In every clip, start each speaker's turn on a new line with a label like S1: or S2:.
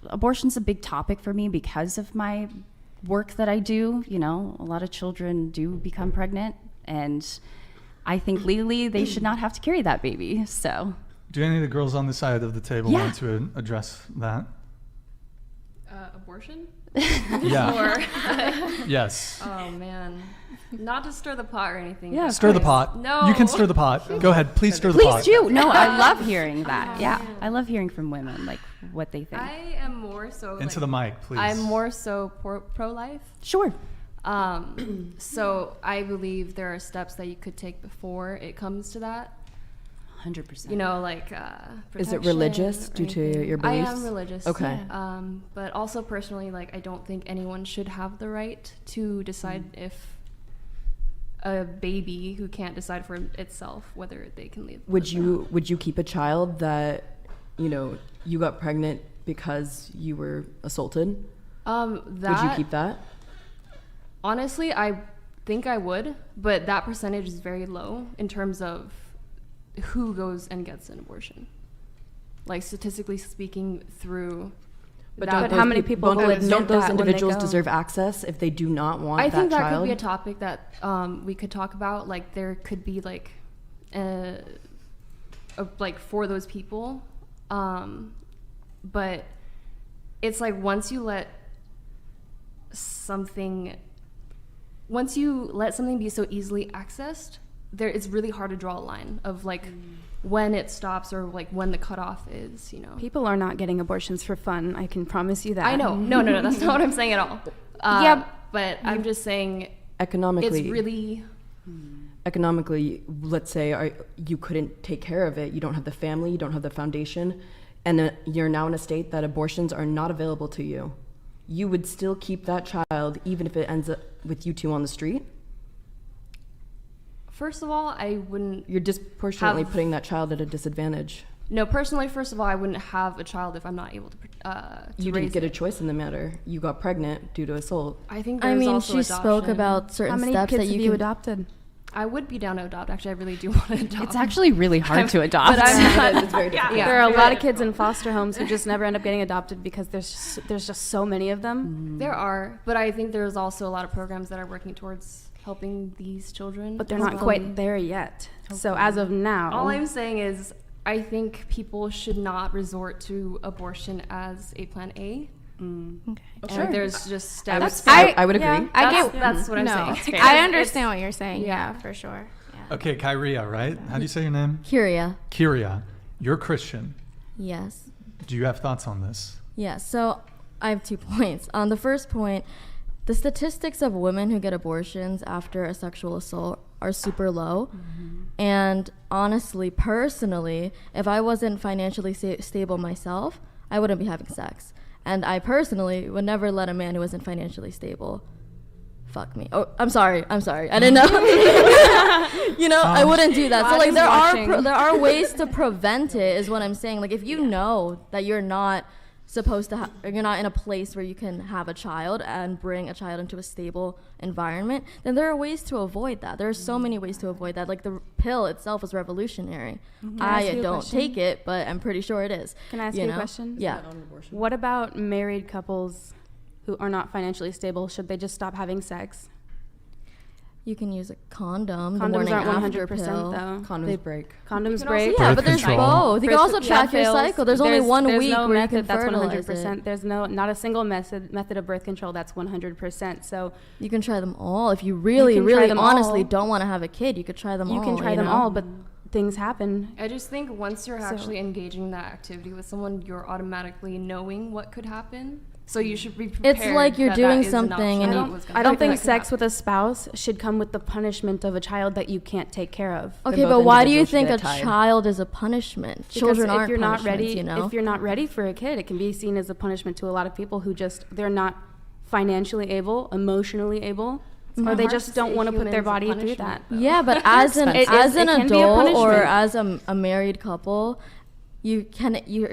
S1: abortion's a big topic for me because of my work that I do. You know, a lot of children do become pregnant, and I think legally they should not have to carry that baby. So,
S2: do any of the girls on the side of the table want to address that?
S3: Abortion?
S2: Yeah. Yes.
S3: Oh man, not to stir the pot or anything.
S1: Yeah,
S2: stir the pot.
S3: No,
S2: you can stir the pot. Go ahead, please stir the pot.
S1: Please do. No, I love hearing that. Yeah, I love hearing from women, like what they think.
S3: I am more so
S2: Into the mic, please.
S3: I'm more so pro-life.
S1: Sure.
S3: So I believe there are steps that you could take before it comes to that.
S1: 100%.
S3: You know, like
S4: is it religious due to your beliefs?
S3: I am religious.
S4: Okay.
S3: Yeah. But also personally, like I don't think anyone should have the right to decide if a baby who can't decide for itself whether they can live.
S4: Would you keep a child that, you know, you got pregnant because you were assaulted? Would you keep that?
S3: Honestly, I think I would, but that percentage is very low in terms of who goes and gets an abortion. Like statistically speaking, through.
S4: But
S5: how many people will admit
S4: don't those
S5: that
S4: individuals
S5: when they go?
S4: deserve access if they do not want that child?
S3: I think that could be a topic that we could talk about. Like there could be like, like for those people, but it's like once you let something be so easily accessed, it's really hard to draw a line of like when it stops or like when the cutoff is, you know.
S5: People are not getting abortions for fun. I can promise you that.
S3: I know. No, that's not what I'm saying at all. But I'm just saying
S4: economically.
S3: It's really
S4: economically, let's say you couldn't take care of it. You don't have the family. You don't have the foundation, and you're now in a state that abortions are not available to you. You would still keep that child even if it ends up with you two on the street?
S3: First of all, I wouldn't.
S4: You're disproportionately putting that child at a disadvantage.
S3: No, personally, first of all, I wouldn't have a child if I'm not able to
S4: you
S3: raise
S4: didn't get
S3: it.
S4: a choice in the matter. You got pregnant due to assault.
S3: I think there's also
S6: she
S3: adoption.
S6: spoke about certain
S5: How many
S6: steps
S5: kids
S6: that
S5: have you adopted?
S3: I would be down to adopt. Actually, I really do want to adopt.
S1: It's actually really hard to adopt.
S3: But I'm not.
S4: It's very difficult.
S3: Yeah.
S5: There are a lot of kids in foster homes who just never end up getting adopted because there's just so many of them.
S3: There are, but I think there's also a lot of programs that are working towards helping these children.
S5: But they're not quite there yet. So as of now,
S3: All I'm saying is I think people should not resort to abortion as a plan A.
S6: Okay.
S3: And there's just steps.
S4: I would agree.
S6: Yeah,
S3: That's what I'm
S6: no,
S3: saying.
S6: I understand what you're saying.
S3: Yeah.
S6: Yeah, for sure. Yeah.
S2: Okay, Kyria, right? How do you say your name?
S6: Kyria.
S2: Kyria. You're Christian.
S6: Yes.
S2: Do you have thoughts on this?
S6: Yeah, so I have 2 points. On the first point, the statistics of women who get abortions after a sexual assault are super low. Mm-hmm. And honestly, personally, if I wasn't financially stable myself, I wouldn't be having sex. And I personally would never let a man who isn't financially stable fuck me. Oh, I'm sorry. I didn't know. I wouldn't do that. So like there are ways to prevent it is what I'm saying. Like if you know that you're not supposed to you're not in a place where you can have a child and bring a child into a stable environment, then there are ways to avoid that. There are so many ways to avoid that. Like the pill itself is revolutionary. I don't take it, but I'm pretty sure it is.
S5: Can I ask you a question?
S6: Yeah.
S5: What about married couples who are not financially stable? Should they just stop having sex?
S6: You can use a condom. The
S5: Condoms
S6: morning
S5: aren't
S6: after
S5: 100%
S6: pill.
S5: though.
S4: Condoms break.
S5: Condoms break.
S6: Yeah,
S2: Birth
S6: but there's
S2: control.
S6: both. You can also track your
S5: fails.
S6: cycle. There's only 1 week
S5: no
S6: where
S5: method
S6: you can
S5: that's
S6: fertilize
S5: 100%.
S6: it.
S5: There's not a single method of birth control that's 100%. So
S6: you can try them all. If you really honestly don't want to have a kid, you could try them all.
S5: You can try them all, but things happen.
S3: I just think once you're actually engaging in that activity with someone, you're automatically knowing what could happen. So you should be prepared.
S6: It's like you're doing something and
S5: I don't think sex with a spouse should come with the punishment of a child that you can't take care of.
S6: Okay, but why do you think a child is a punishment?
S5: Because
S6: Children aren't
S5: if you're not ready,
S6: you know?
S5: if you're not ready for a kid, it can be seen as a punishment to a lot of people who they're not financially able, emotionally able, or they just don't want to put their body through that.
S6: Yeah, but as an adult or as a married couple, you're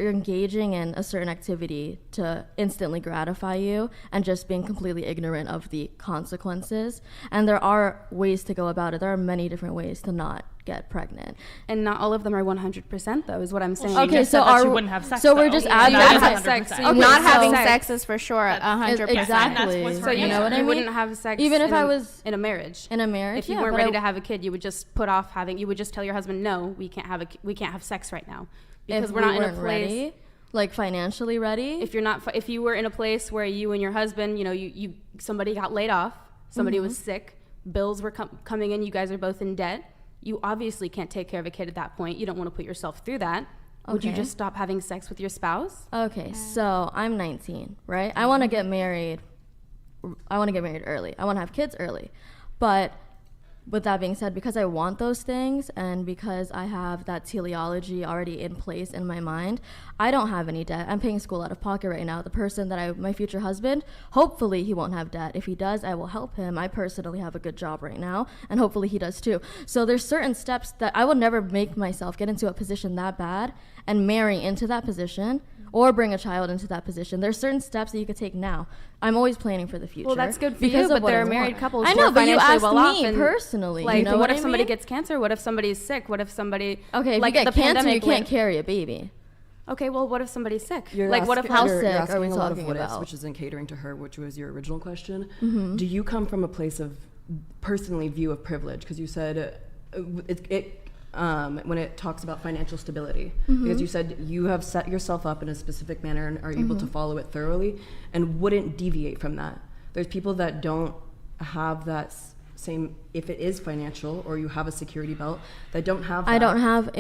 S6: engaging in a certain activity to instantly gratify you and just being completely ignorant of the consequences. And there are ways to go about it. There are many different ways to not get pregnant.
S5: And not all of them are 100% though, is what I'm saying.
S6: Okay, so
S7: that you
S6: are
S7: wouldn't have sex.
S6: so we're
S7: though.
S6: just
S7: Yeah,
S6: advocating-
S7: that is
S5: Not have
S7: 100%.
S5: sex.
S6: Okay,
S5: Not
S6: so-
S5: having
S6: sex
S5: sex
S8: is for sure 100%.
S6: Exactly.
S7: That's
S5: So
S6: you know what I mean?
S5: wouldn't have sex.
S6: Even if
S5: in
S6: I
S5: a-
S6: was
S5: in a marriage.
S6: in a marriage,
S5: If you
S6: yeah,
S5: weren't
S6: but
S5: ready
S6: I-
S5: to have a kid, you would just put off having. You would just tell your husband, no, we can't have sex right now because
S6: if
S5: we're
S6: we
S5: not in a
S6: weren't
S5: place.
S6: ready, like financially ready.
S5: If you were in a place where you and your husband, you somebody got laid off, somebody was sick, bills were coming in, you guys are both in debt. You obviously can't take care of a kid at that point. You don't want to put yourself through that. Would you
S6: Okay.
S5: just stop having sex with your spouse?
S6: Okay, so I'm 19, right? I want to get married. I want to get married early. I want to have kids early. But with that being said, because I want those things and because I have that teleology already in place in my mind, I don't have any debt. I'm paying school out of pocket right now. The person that my future husband, hopefully he won't have debt. If he does, I will help him. I personally have a good job right now, and hopefully he does too. So there's certain steps that I would never make myself get into a position that bad and marry into that position or bring a child into that position. There's certain steps that you could take now. I'm always planning for the future.
S5: Well, that's good for
S6: because
S5: you,
S6: of
S5: but
S6: what
S5: there
S6: I
S5: are married
S6: want.
S5: couples
S6: I
S5: who
S6: know,
S5: are
S6: but you
S5: financially
S6: asked
S5: well off
S6: me
S5: and,
S6: personally.
S5: Like,
S6: you know
S5: what
S6: what
S5: if
S6: I
S5: somebody
S6: mean?
S5: gets cancer? What if somebody's sick? What if somebody
S6: Okay, if
S5: like
S6: you
S5: the
S6: get cancer,
S5: pandemic
S6: you can't
S5: went-
S6: carry a baby.
S5: Okay, well, what if somebody's sick?
S4: You're
S5: Like, what if
S6: How
S4: you're
S6: sick are
S4: asking
S6: we
S4: a lot of
S6: talking
S4: what ifs,
S6: about?
S4: which is in catering to her, which was your original question.
S6: Mm-hmm.
S4: Do you come from a place of personally view of privilege? Because you said when it talks about financial stability,
S6: Mm-hmm.
S4: because you said you have set yourself up in a specific manner and are able to follow it thoroughly and wouldn't deviate from that. There's people that don't have that same, if it is financial or you have a security belt, that don't have that.
S6: I don't have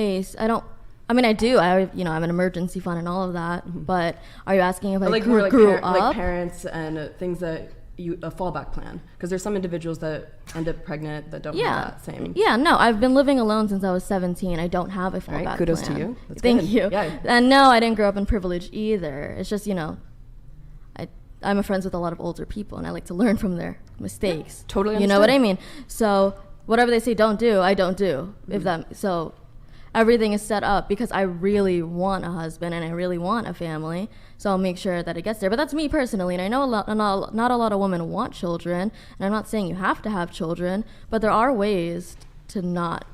S6: I mean, I do. I have an emergency fund and all of that. But are you asking if I
S4: like
S6: grew,
S4: more
S6: grew
S4: like,
S6: up?
S4: like parents and things that a fallback plan, because there's some individuals that end up pregnant that don't have that same.
S6: Yeah, no, I've been living alone since I was 17. I don't have a fallback
S4: Right, kudos
S6: plan.
S4: to you. That's
S6: Thank
S4: good.
S6: you.
S4: Yeah.
S6: And no, I didn't grow up in privilege either. It's just, I'm friends with a lot of older people, and I like to learn from their mistakes.
S4: Totally
S6: You know what I
S4: understood.
S6: mean? So whatever they say don't do, I don't do. So everything is set up because I really want a husband and I really want a family. So I'll make sure that it gets there. But that's me personally, and I know not a lot of women want children, and I'm not saying you have to have children, but there are ways to not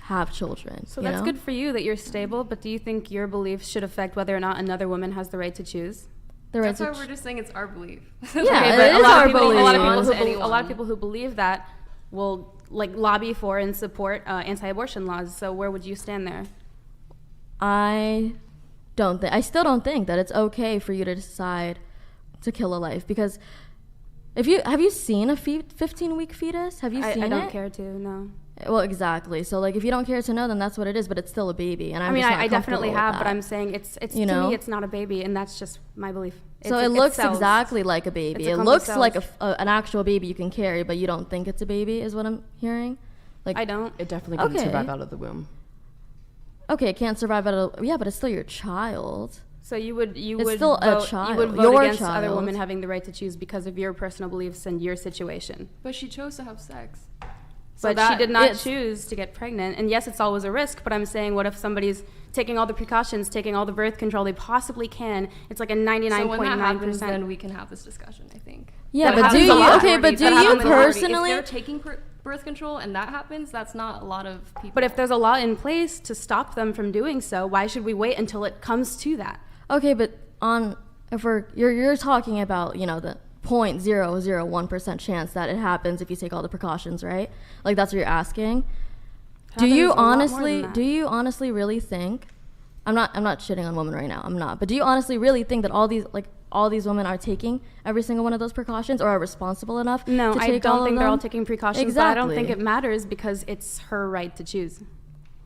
S6: have children.
S5: So that's good for you that you're stable, but do you think your beliefs should affect whether or not another woman has the right to choose?
S3: That's why we're just saying it's our belief.
S6: Yeah,
S5: Okay,
S6: it
S5: but
S6: is our
S5: a lot of people
S6: belief.
S5: who a lot of people who believe that will like lobby for and support anti-abortion laws. So where would you stand there?
S6: I still don't think that it's okay for you to decide to kill a life, because have you seen a 15-week fetus? Have you seen it?
S5: I don't care to, no.
S6: Well, exactly. So like, if you don't care to know, then that's what it is. But it's still a baby, and I'm
S5: I mean,
S6: just not
S5: I definitely
S6: comfortable
S5: have,
S6: with
S5: but
S6: that.
S5: I'm saying it's to
S6: know?
S5: me, it's not a baby, and that's just my belief.
S6: So
S5: It's-
S6: it looks
S5: cells.
S6: exactly like a baby.
S5: It's a
S6: It
S5: clump of
S6: looks like
S5: cells.
S6: an actual baby you can carry, but you don't think it's a baby, is what I'm hearing. Like,
S5: I don't.
S4: It definitely can
S6: Okay.
S4: survive out of the womb.
S6: okay, it can't survive yeah, but it's still your child.
S5: So you would
S6: It's
S5: would
S6: still a
S5: vote,
S6: child,
S5: you would vote
S6: your
S5: against other
S6: child.
S5: women having the right to choose because of your personal beliefs and your situation.
S3: But she chose to have sex.
S5: But
S3: that
S5: she did not
S6: it's-
S5: choose to get pregnant. And yes, it's always a risk, but I'm saying, what if somebody's taking all the precautions, taking all the birth control they possibly can? It's like a
S3: So when that happens,
S5: 99.9%.
S3: then we can have this discussion, I think.
S6: Yeah,
S5: That
S6: but do
S5: happens a
S6: you?
S5: lot.
S6: Okay, but do
S5: That
S6: you
S5: happens a lot.
S6: personally?
S3: If they're taking birth control and that happens, that's not a lot of people.
S5: But if there's a law in place to stop them from doing so, why should we wait until it comes to that?
S6: Okay, but you're talking about the 0.001% chance that it happens if you take all the precautions, right? Like, that's what you're asking. Do
S5: Happens
S6: you
S5: a lot more
S6: honestly?
S5: than that.
S6: Do you honestly really think? I'm not shitting on women right now. I'm not. But do you honestly really think that all these women are taking every single one of those precautions or are responsible enough
S5: No,
S6: to
S5: I
S6: take
S5: don't
S6: all
S5: think
S6: of
S5: they're all
S6: them?
S5: taking precautions, but I don't think
S6: Exactly.
S5: it matters because it's her right to choose.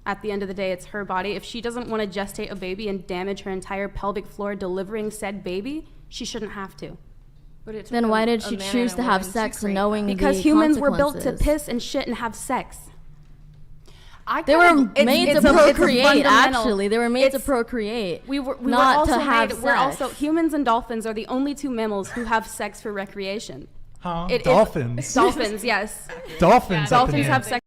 S5: At the end of the day, it's her body. If she doesn't want to gestate a baby and damage her entire pelvic floor delivering said baby, she shouldn't have to.
S3: But it took
S6: Then why did
S3: a
S6: she
S3: man
S6: choose
S3: and
S6: to
S3: a
S6: have
S3: woman
S6: sex
S3: create
S6: knowing
S3: that.
S5: Because
S6: the
S5: humans were built to
S6: consequences?
S5: piss and shit and have sex.
S6: They were made to procreate.
S5: fundamental-
S6: Actually, they were made to
S5: it's-
S6: procreate.
S5: We were
S6: not
S5: also
S6: to have
S5: made, we're also
S6: sex.
S5: humans and dolphins are the only two mammals who have sex for recreation.
S2: Huh?
S5: It is-
S2: Dolphins.
S5: Dolphins, yes.
S2: Dolphins. up in
S5: Dolphins
S2: here.
S5: have sex